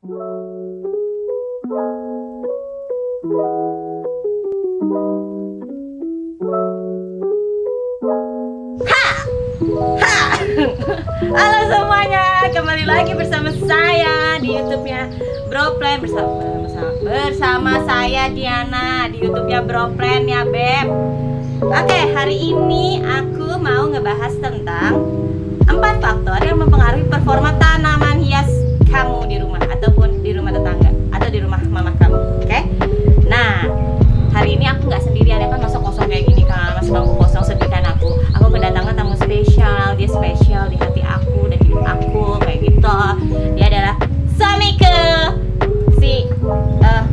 Halo semuanya, kembali lagi bersama saya di YouTube-nya Broplan bersama saya Diana di YouTube-nya Broplan ya Beb. Oke, hari ini aku mau ngebahas tentang 4 faktor yang mempengaruhi performa tanaman hias kamu di rumah ataupun di rumah tetangga atau di rumah mama kamu. Oke? Nah, hari ini aku nggak sendirian ya kan, masa kosong kayak gini kan, masa bangku kosong sedih kan aku kedatangan tamu spesial, dia spesial di hati aku dan hidup aku kayak gitu. Dia adalah suamiku, si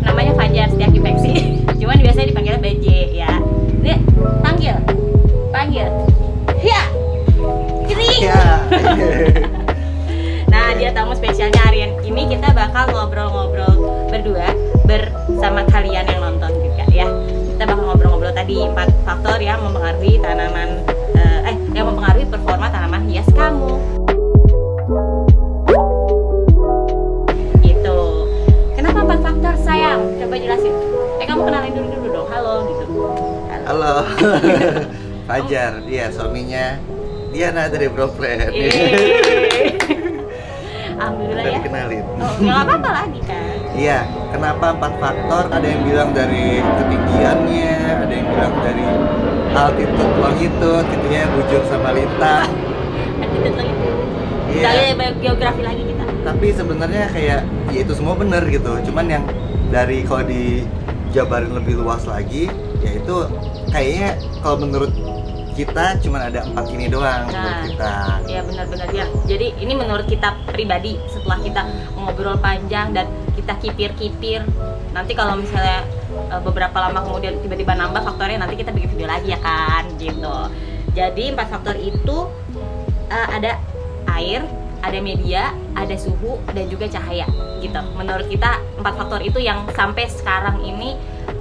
namanya Fajar Setiaki Peksi, cuman biasanya dipanggilnya BJ ya. Dia panggil, ya, kering. Nah, dia tamu spesialnya hari ini. Kita bakal ngobrol-ngobrol berdua bersama kalian yang nonton juga ya. Kita bakal ngobrol-ngobrol tadi 4 faktor yang mempengaruhi yang mempengaruhi performa tanaman hias kamu. Gitu. Kenapa 4 faktor sayang? Coba jelasin. Kamu kenalin dulu dong. Halo gitu. Halo. Fajar, dia suaminya Diana dari Broplan. Alhamdulillah ya. Kenalin. Oh, nggak apa-apa lagi kan. Iya, kenapa 4 faktor? Ada yang bilang dari ketinggiannya, ada yang bilang dari altitude, longitude, gitu ya, bujur sama lintang. Altitude, longitude. Iya. Dari geografi lagi kita. Tapi sebenarnya kayak ya itu semua bener gitu. Cuman yang dari kalau dijabarin lebih luas lagi, yaitu kayaknya kalau menurut kita cuma ada 4 ini doang. Menurut kita. Ya benar-benar ya. Jadi ini menurut kita pribadi, setelah kita ngobrol panjang dan kita kipir-kipir, nanti kalau misalnya beberapa lama kemudian tiba-tiba nambah faktornya, nanti kita bikin video lagi ya kan gitu. Jadi 4 faktor itu ada air, ada media, ada suhu, dan juga cahaya gitu. Menurut kita 4 faktor itu yang sampai sekarang ini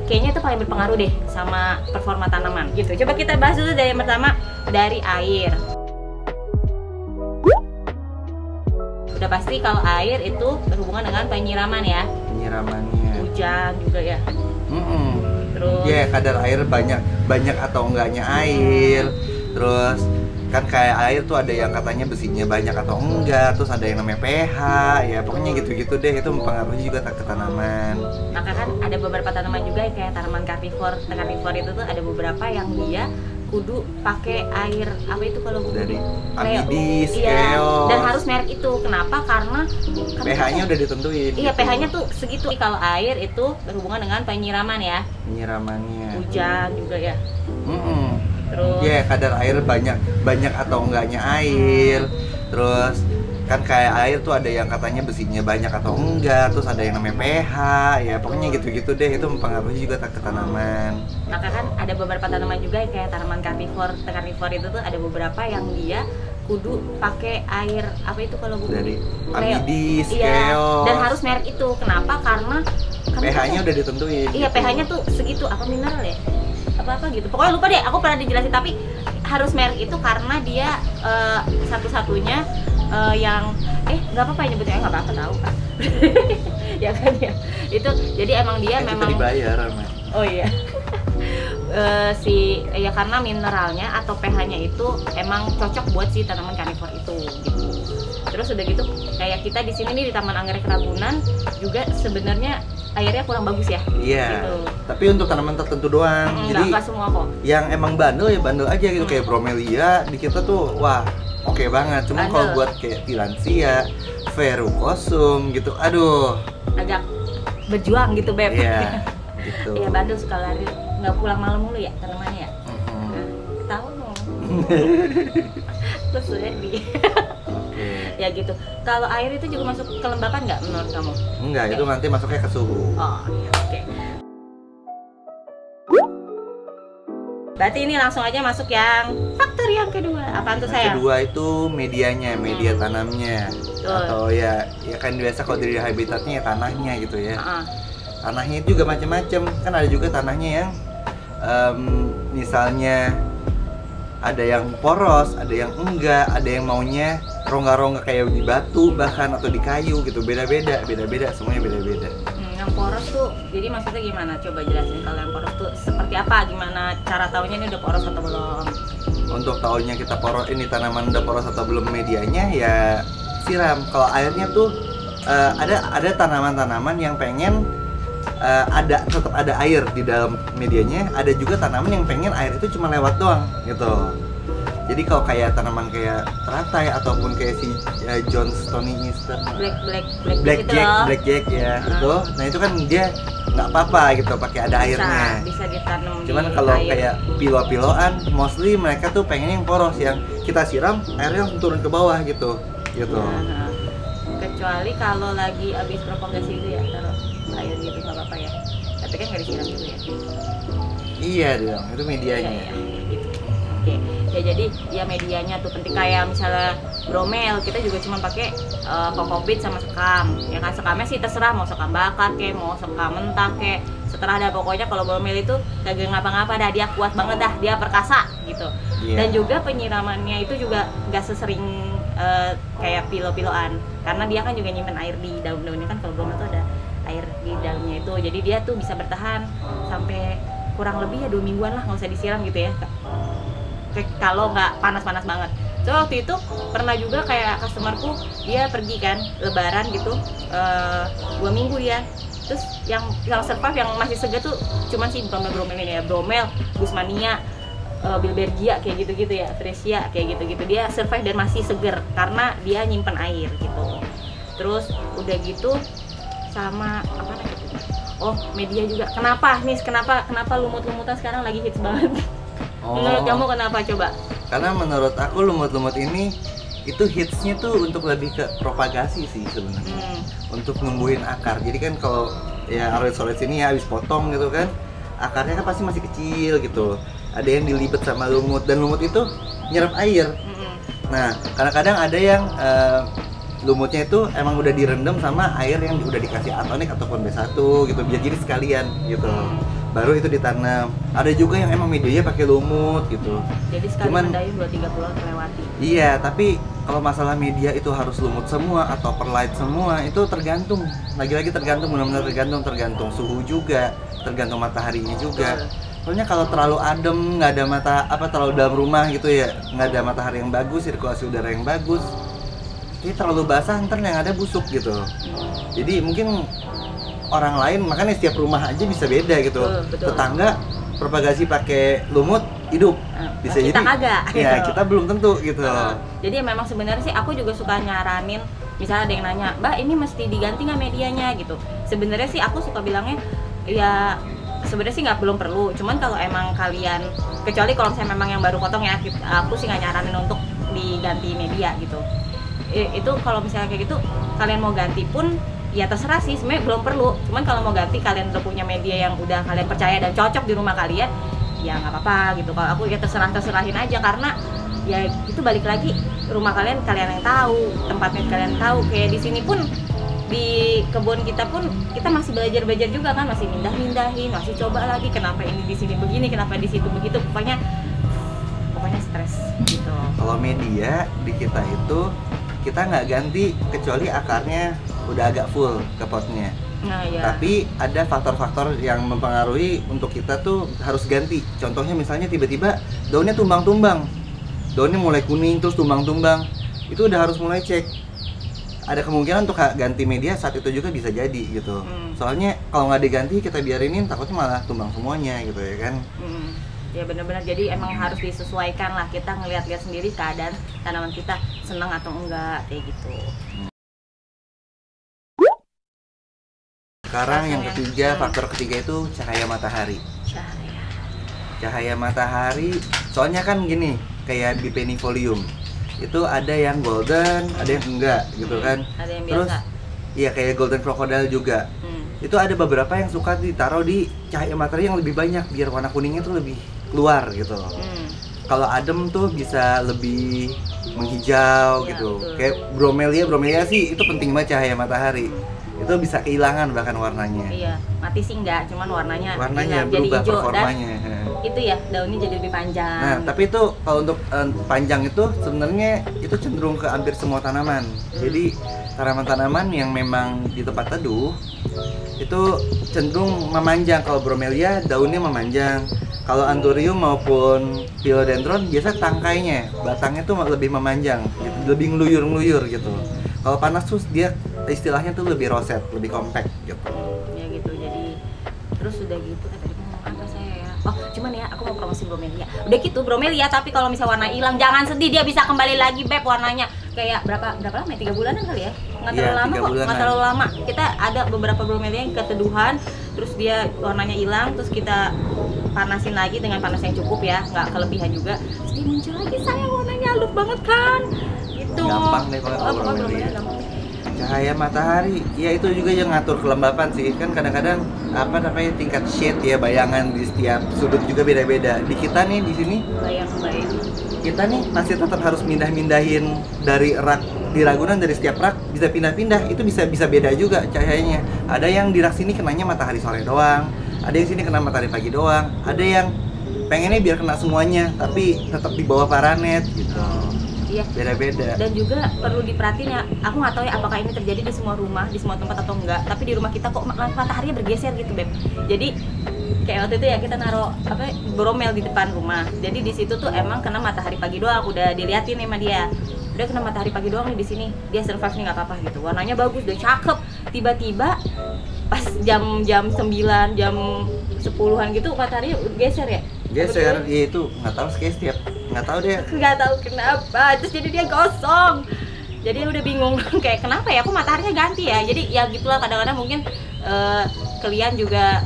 kayaknya itu paling berpengaruh deh sama performa tanaman gitu. Coba kita bahas dulu dari yang pertama, dari air. Udah pasti kalau air itu berhubungan dengan penyiraman ya. Penyiramannya. Hujan juga ya. Terus ya kadar air banyak atau enggaknya air. Terus kan kayak air tuh ada yang katanya besinya banyak atau enggak, terus ada yang namanya pH, ya pokoknya gitu-gitu deh, itu mempengaruhi juga ke tanaman. Maka kan ada beberapa tanaman juga kayak tanaman karnivor itu tuh ada beberapa yang dia kudu pakai air apa itu kalau dari amidis, keos. Dan harus merek itu. Kenapa? Karena pH-nya udah ditentuin. Iya, gitu. pH-nya tuh segitu. Kalau air itu berhubungan dengan penyiraman ya. Penyiramannya. Hujan juga ya. Terus ya kadar air banyak atau enggaknya air. Terus kan kayak air tuh ada yang katanya besinya banyak atau enggak, terus ada yang namanya pH, ya pokoknya gitu-gitu deh, itu mempengaruhi juga ke tanaman. Maka kan ada beberapa tanaman juga kayak tanaman karnivor itu tuh ada beberapa yang dia kudu pakai air apa itu kalau dari amidis, keos. Dan harus merek itu. Kenapa? Karena pH-nya udah ditentuin. Iya, gitu. pH-nya tuh segitu, apa mineral ya? Apa gitu. Pokoknya lupa deh, aku pernah dijelasin, tapi harus merek itu karena dia satu-satunya yang nggak apa-apa ya nyebutnya, nggak apa-apa tahu kan. Ya kan ya. Itu jadi emang dia memang dibayar sama. Oh iya. Ya karena mineralnya atau pH-nya itu emang cocok buat si tanaman karnivor itu gitu. Terus udah gitu kayak kita di sini nih di Taman Anggrek Ragunan juga sebenarnya airnya kurang bagus ya. Iya. Gitu. Tapi untuk tanaman tertentu doang. Jadi nggak semua kok. Yang emang bandel ya bandel aja gitu, kayak bromelia di kita tuh wah oke banget. Cuma kalau buat kayak tilansia, verrucosum gitu, aduh, agak berjuang gitu Beb. Iya. Gitu. Iya, bandel suka lari, nggak pulang malam mulu ya tanamannya ya. Tahu dong. Terus sedih. Ya gitu. Kalau air itu juga masuk kelembapan nggak menurut kamu? Enggak, itu nanti masuknya ke suhu. Oh iya, oke. Berarti ini langsung aja masuk yang faktor yang kedua. Apaan tuh sayang? Kedua itu medianya, media tanamnya. Betul. Atau ya kan biasa kalau dari habitatnya ya tanahnya gitu ya. Tanahnya itu juga macam-macam. Kan ada juga tanahnya yang misalnya ada yang poros, ada yang enggak, ada yang maunya rongga-rongga kayak di batu bahkan atau di kayu gitu, beda-beda, semuanya beda-beda. Yang poros tuh, jadi maksudnya gimana? Coba jelasin kalau yang poros tuh seperti apa? Gimana cara taunya ini udah poros atau belum? Untuk tahunya kita poros ini tanaman udah poros atau belum medianya ya siram. Kalau airnya tuh ada tanaman-tanaman yang pengen tetap ada air di dalam medianya, ada juga tanaman yang pengen air itu cuma lewat doang gitu. Jadi kalau kayak tanaman kayak teratai ataupun kayak si Johnstone Easter, Blackjack ya itu, nah itu kan dia nggak apa-apa gitu pakai ada airnya. Bisa ditanam. Cuman kalau kayak pilo-piloan, mostly mereka tuh pengen yang poros yang kita siram airnya langsung turun ke bawah gitu. Nah, kecuali kalau lagi habis propagasi itu ya taruh air gitu nggak apa-apa ya. Tapi kan nggak disiram juga ya. Iya dong, itu medianya. Iya, gitu. Oke, ya jadi ya medianya tuh penting kayak misalnya bromel kita juga cuma pakai kokopit sama sekam. Ya kan sekamnya sih terserah mau sekam bakar ke, mau sekam mentah ke, setelah ada pokoknya kalau bromel itu kagak ngapa-ngapa dah, dia kuat banget dah, dia perkasa gitu. Yeah. Dan juga penyiramannya itu juga gak sesering kayak pilo-piloan karena dia kan juga nyimpen air di daun-daunnya kan. Kalau bromel tuh ada air di dalamnya itu, jadi dia tuh bisa bertahan sampai kurang lebih ya 2 mingguan lah, nggak usah disiram gitu ya kalau nggak panas-panas banget. So waktu itu pernah juga kayak customerku dia pergi kan lebaran gitu 2 minggu dia, terus yang survive yang masih segar tuh cuman sih bromel ini ya, bromel, gusmania, bilbergia kayak gitu-gitu ya, fresia kayak gitu-gitu, dia survive dan masih segar karena dia nyimpen air gitu. Terus udah gitu sama apa gitu. Oh media juga. Kenapa lumut-lumutan sekarang lagi hits banget? Menurut kamu kenapa coba? Karena menurut aku lumut-lumut ini itu hitsnya tuh untuk lebih ke propagasi sih sebenarnya. Untuk numbuhin akar. Jadi kan kalau ya aroid ini ya habis potong gitu kan, akarnya kan pasti masih kecil gitu. Ada yang dilibet sama lumut dan lumut itu nyerap air. Nah kadang-kadang ada yang lumutnya itu emang udah direndam sama air yang udah dikasih atonik ataupun B1 gitu, jadi sekalian gitu. Baru itu ditanam. Ada juga yang emang medianya pakai lumut gitu. Jadi sekali mendayung 2-3 bulan kelewati. Iya, tapi kalau masalah media itu harus lumut semua atau perlite semua itu tergantung. Lagi-lagi tergantung, benar-benar tergantung suhu juga, tergantung mataharinya juga. Soalnya kalau terlalu adem, nggak ada terlalu dalam rumah gitu ya, nggak ada matahari yang bagus, sirkulasi udara yang bagus, ini terlalu basah ntar yang ada busuk gitu. Jadi mungkin orang lain, makanya setiap rumah aja bisa beda gitu. Betul. Tetangga propagasi pakai lumut hidup bisa kita jadi kagak ya gitu. Kita belum tentu gitu. Jadi memang sebenarnya sih aku juga suka nyaranin, misalnya ada yang nanya, Mbak ini mesti diganti nggak medianya gitu. Sebenarnya sih aku suka bilangnya ya sebenarnya sih belum perlu, cuman kalau emang kalian, kecuali kalau saya memang yang baru potong ya, aku sih nggak nyaranin untuk diganti media gitu. Itu kalau misalnya kayak gitu kalian mau ganti pun ya terserah sih, sebenarnya belum perlu. Cuman kalau mau ganti, kalian udah punya media yang udah kalian percaya dan cocok di rumah kalian, ya nggak apa-apa gitu. Kalau aku ya terserahin aja, karena ya itu balik lagi rumah kalian yang tahu, tempatnya kalian tahu. Kayak di sini pun, di kebun kita pun kita masih belajar juga kan, masih mindahin, masih coba lagi kenapa ini di sini begini, kenapa di situ begitu. Pokoknya stres gitu. Kalau media di kita itu kita nggak ganti kecuali akarnya udah agak full ke potnya. Nah, iya. Tapi ada faktor-faktor yang mempengaruhi untuk kita tuh harus ganti. Contohnya misalnya tiba-tiba daunnya tumbang-tumbang, daunnya mulai kuning terus tumbang-tumbang, itu udah harus mulai cek. Ada kemungkinan untuk ganti media saat itu juga bisa jadi gitu. Soalnya kalau nggak diganti kita biarinin takutnya malah tumbang semuanya gitu ya kan. Ya benar-benar, jadi emang harus disesuaikan lah, kita ngeliat-liat sendiri keadaan tanaman kita senang atau enggak kayak gitu. Sekarang yang ketiga, faktor ketiga itu cahaya matahari. Cahaya matahari, soalnya kan gini, kayak Bipennifolium itu ada yang golden, ada yang enggak gitu kan. Ada yang terus biasa. Iya kayak golden crocodile juga. Itu ada beberapa yang suka ditaruh di cahaya matahari yang lebih banyak biar warna kuningnya tuh lebih keluar gitu. Kalau adem tuh bisa lebih menghijau ya, gitu. Betul. Kayak bromelia sih itu penting banget cahaya matahari. Itu bisa kehilangan bahkan warnanya. Iya, mati sih enggak, cuman warnanya berubah jadi hijau. performanya. Dan itu ya daunnya jadi lebih panjang. Nah, tapi itu kalau untuk panjang itu sebenarnya itu cenderung ke hampir semua tanaman. Jadi tanaman-tanaman yang memang di tempat teduh itu cenderung memanjang. Kalau bromelia daunnya memanjang. Kalau anthurium maupun philodendron biasa tangkainya, batangnya tuh lebih memanjang, gitu, lebih ngeluyur-ngeluyur gitu. Kalau panas tuh dia istilahnya tuh lebih roset, lebih compact gitu. Ya gitu. Jadi terus udah gitu tadi ngomong apa saya ya? Oh, cuman ya aku mau promosi bromelia. Udah gitu bromelia, tapi kalau misalnya warna hilang jangan sedih, dia bisa kembali lagi Beb warnanya. Kayak berapa lama ya? 3 bulanan kali ya? Nggak terlalu lama kok, nggak terlalu lama. Kita ada beberapa bromelia yang keteduhan, terus dia warnanya hilang, terus kita panasin lagi dengan panas yang cukup ya, nggak kelebihan juga. Terus dia muncul lagi, sayang warnanya halus banget kan? Gitu. Gampang deh kalau bromelia. Cahaya matahari, ya itu juga yang ngatur kelembapan sih. Kan kadang-kadang apa namanya tingkat shade ya, bayangan di setiap sudut juga beda-beda. Di kita nih di sini kita nih masih tetap harus mindahin dari rak di Ragunan, dari setiap rak bisa pindah-pindah, itu bisa beda juga cahayanya. Ada yang di rak sini kenanya matahari sore doang, ada yang sini kena matahari pagi doang, ada yang pengennya biar kena semuanya tapi tetap di bawah paranet gitu. Iya. Beda-beda. Dan juga perlu diperhatiin ya, aku nggak tahu ya apakah ini terjadi di semua rumah, di semua tempat atau enggak. Tapi di rumah kita kok mataharinya bergeser gitu Beb. Jadi kayak waktu itu ya kita naruh bromel di depan rumah. Jadi di situ tuh emang kena matahari pagi doang, udah diliatin sama dia. Udah kena matahari pagi doang nih di sini. Dia survive nih nggak apa-apa gitu. Warnanya bagus, udah cakep. Tiba-tiba pas jam 9, jam 10-an gitu mataharinya geser ya. Geser, ya itu nggak tahu setiap nggak tahu deh. Nggak tahu kenapa. Terus jadi dia gosong. Jadi udah bingung kayak kenapa ya? Aku mataharinya ganti ya. Jadi ya gitulah kadang-kadang mungkin kalian juga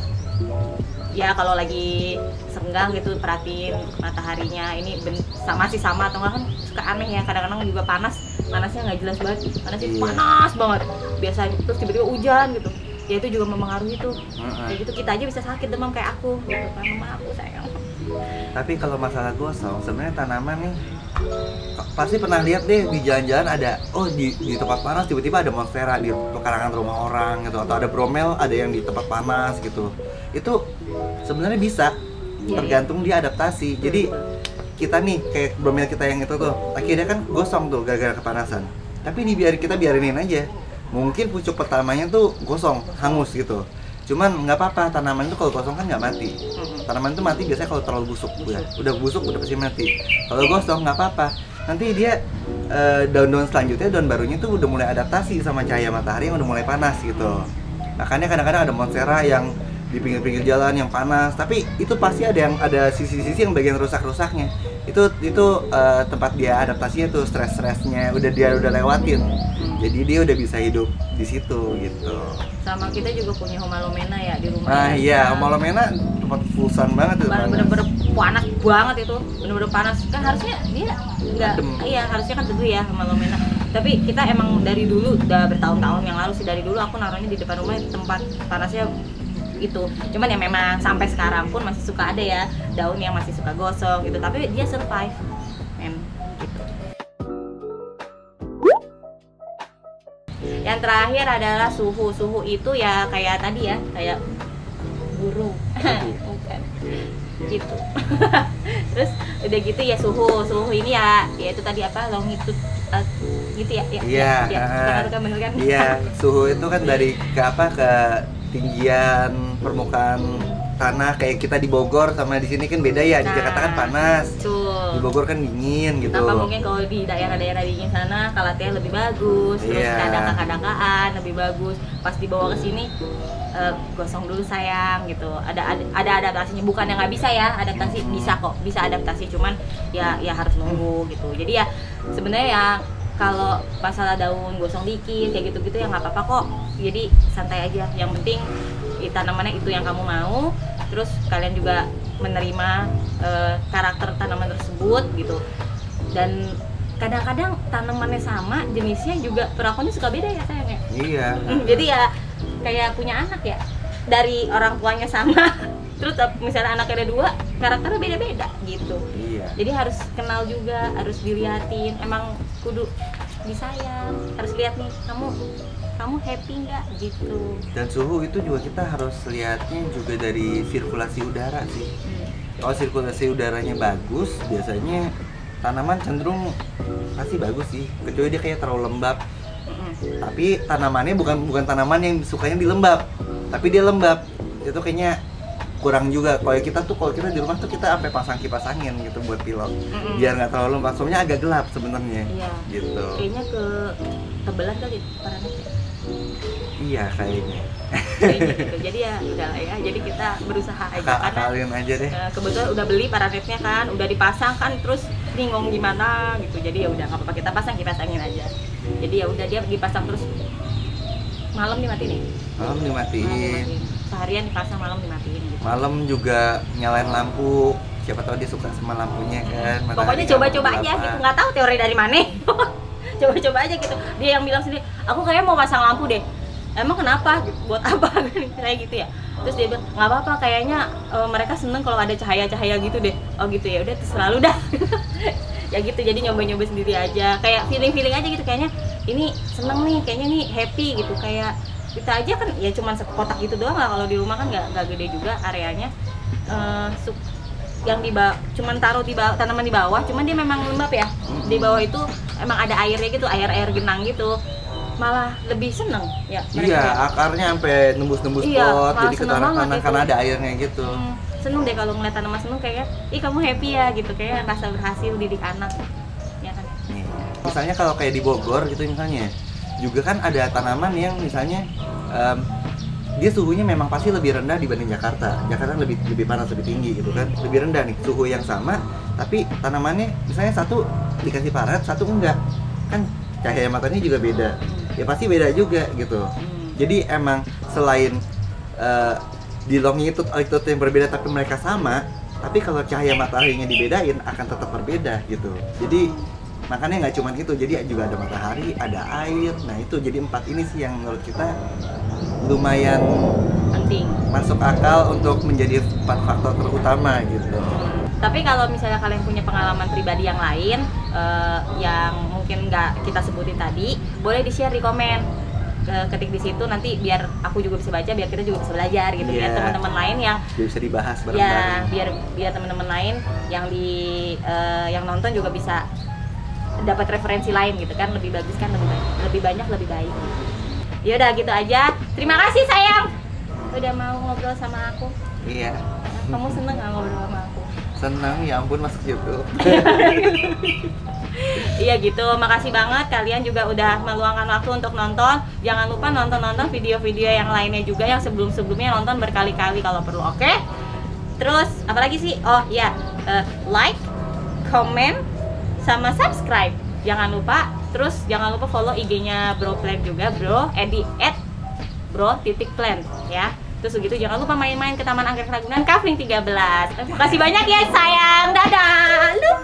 ya kalau lagi senggang gitu perhatiin mataharinya ini masih sama atau enggak, kan suka aneh ya, kadang-kadang juga panasnya nggak jelas banget, panasnya panas banget biasa, terus tiba-tiba hujan gitu ya, itu juga mempengaruhi tuh. Kayak gitu kita aja bisa sakit demam kayak aku gitu kan, mama aku sayang. Tapi kalau masalah gosong sebenarnya tanaman nih pasti pernah lihat deh di jalan-jalan ada di tempat panas tiba-tiba ada monstera di pekarangan rumah orang gitu, atau ada bromel ada yang di tempat panas gitu. Itu sebenarnya bisa tergantung dia adaptasi. Jadi kita nih kayak bromel kita yang itu tuh akhirnya kan gosong tuh gara-gara kepanasan, tapi kita biarinin aja. Mungkin pucuk pertamanya tuh gosong hangus gitu, cuman nggak apa-apa, tanaman itu kalau gosong kan nggak mati. Tanaman itu mati biasanya kalau terlalu busuk, udah busuk udah pasti mati. Kalau gosong nggak apa-apa, nanti dia daun-daun selanjutnya, daun barunya tuh udah mulai adaptasi sama cahaya matahari yang udah mulai panas gitu. Makanya kadang-kadang ada monstera yang di pinggir-pinggir jalan yang panas, tapi itu pasti ada sisi-sisi yang bagian rusak-rusaknya. Itu tempat dia adaptasinya tuh, stres-stresnya dia udah lewatin. Jadi dia udah bisa hidup di situ gitu. Sama kita juga punya Homalomena ya di rumah. Ah iya, Homalomena tempat fusan banget itu. Bener-bener panas banget itu, bener-bener panas. Kan harusnya dia nggak, iya harusnya kan teduh ya Homalomena. Tapi kita emang dari dulu, udah bertahun-tahun yang lalu sih, dari dulu aku naruhnya di depan rumah, tempat panasnya itu. Cuman ya memang sampai sekarang pun masih suka ada ya daun yang masih suka gosong gitu, tapi dia survive gitu. Yang terakhir adalah suhu itu ya kayak tadi ya, kayak burung bukan gitu. Terus udah gitu ya suhu ini ya itu tadi apa, longitude gitu ya. Iya, bener kan? Iya, suhu itu kan dari ke tinggian permukaan tanah. Kayak kita di Bogor sama di sini kan beda ya. Di Jakarta kan panas, di Bogor kan dingin gitu. Kenapa mungkin kalau di daerah-daerah dingin sana kalatnya lebih bagus, terus kadang-kadang lebih bagus. Pas dibawa ke sini gosong dulu sayang gitu. Ada adaptasinya, bukan yang nggak bisa ya adaptasi, bisa kok, bisa adaptasi, cuman ya harus nunggu gitu. Jadi ya sebenarnya ya kalau masalah daun gosong dikit kayak gitu-gitu ya nggak apa-apa kok. Jadi santai aja. Yang penting tanamannya itu yang kamu mau. Terus kalian juga menerima karakter tanaman tersebut gitu. Dan kadang-kadang tanamannya sama jenisnya juga perlakuannya suka beda ya sayang ya. Iya. Jadi ya kayak punya anak ya. Dari orang tuanya sama. Terus misalnya anaknya ada 2, karakternya beda-beda gitu. Iya. Jadi harus kenal juga, harus diliatin. Emang kudu disayang, harus lihat nih kamu happy nggak gitu. Dan suhu itu juga kita harus lihatnya juga dari sirkulasi udara sih. kalau sirkulasi udaranya bagus, biasanya tanaman cenderung pasti bagus sih, kecuali dia kayak terlalu lembab. Tapi tanamannya bukan tanaman yang sukanya di lembab, tapi dia lembab, itu kayaknya kurang juga. Kalau kita di rumah tuh kita sampai pasang kipas angin gitu buat pilok, biar nggak terlalu lembab. Soalnya agak gelap sebenarnya. Iya. Gitu. Kayaknya ke tebelan kali parameter. Iya kayaknya. Gitu. Jadi ya udah lah ya. Jadi kita berusaha aja. Akalin aja deh. Kebetulan udah beli paranetnya kan, udah dipasang kan, terus bingung gimana gitu. Jadi ya udah nggak apa-apa, kita pasang kipas angin aja. Jadi ya udah dia dipasang terus. Malam dimatiin nih. Malam dimatiin. Seharian dipasang, malam dimatiin gitu. Malam juga nyalain lampu. Siapa tahu dia suka sama lampunya kan. Pokoknya coba-coba aja gitu, nggak tahu teori dari mana. Coba-coba aja gitu. Dia yang bilang sendiri, aku kayaknya mau pasang lampu deh. Emang kenapa? Buat apa? Kayak gitu ya. Terus dia bilang, nggak apa-apa, kayaknya mereka seneng kalau ada cahaya-cahaya gitu deh. Oh gitu ya, udah selalu dah. Ya gitu, jadi nyoba-nyoba sendiri aja. Kayak feeling-feeling aja gitu, kayaknya ini seneng nih, kayaknya nih happy gitu. Kayak kita aja kan ya cuman sekotak gitu doang lah, kalau di rumah kan nggak gede juga areanya. Yang di bawah, cuman taruh di bawah, tanaman di bawah, cuman dia memang lembab ya. Di bawah itu emang ada airnya gitu, air genang gitu. Malah lebih seneng ya mereka. Iya, akarnya sampai nembus-nembus pot, jadi ke tanah gitu. karena ada airnya gitu. Seneng deh kalau ngeliat tanaman seneng, kayak ih kamu happy ya gitu, kayak rasa berhasil didik anak ya kan. Misalnya kalau kayak di Bogor gitu misalnya, juga kan ada tanaman yang misalnya dia suhunya memang pasti lebih rendah dibanding Jakarta. Jakarta lebih panas, lebih tinggi gitu kan, lebih rendah nih, suhu yang sama tapi tanamannya misalnya satu dikasih paret, satu enggak, kan cahaya matanya juga beda, ya pasti beda juga gitu. Jadi emang selain di longitude altitude yang berbeda tapi mereka sama, tapi kalau cahaya mataharinya dibedain akan tetap berbeda gitu. Jadi makanya nggak cuma itu, jadi juga ada matahari, ada air. Nah itu jadi 4 ini sih yang menurut kita lumayan penting, masuk akal untuk menjadi 4 faktor terutama gitu. Tapi kalau misalnya kalian punya pengalaman pribadi yang lain yang mungkin nggak kita sebutin tadi, boleh di-share di komen. Ketik di situ nanti biar aku juga bisa baca, biar kita juga bisa belajar gitu. Biar teman-teman lain yang bisa dibahas bareng-bareng. Ya, biar teman-teman lain yang yang nonton juga bisa dapat referensi lain gitu kan, lebih bagus kan, lebih banyak lebih baik. Ya udah gitu aja. Terima kasih sayang udah mau ngobrol sama aku. Iya. Kamu seneng nggak ngobrol sama aku? Senang, ya ampun, masuk YouTube. Iya gitu, makasih banget kalian juga udah meluangkan waktu untuk nonton. Jangan lupa nonton video-video yang lainnya juga, yang sebelum-sebelumnya, nonton berkali-kali kalau perlu, oke? Terus apalagi sih? Oh iya, like, comment, sama subscribe. Jangan lupa. Terus jangan lupa follow IG-nya Broplan juga, @bro.plan ya. Terus begitu, jangan lupa main-main ke Taman Anggrek Ragunan Kafling 13. Terima kasih banyak ya sayang. Dadah. Aduh.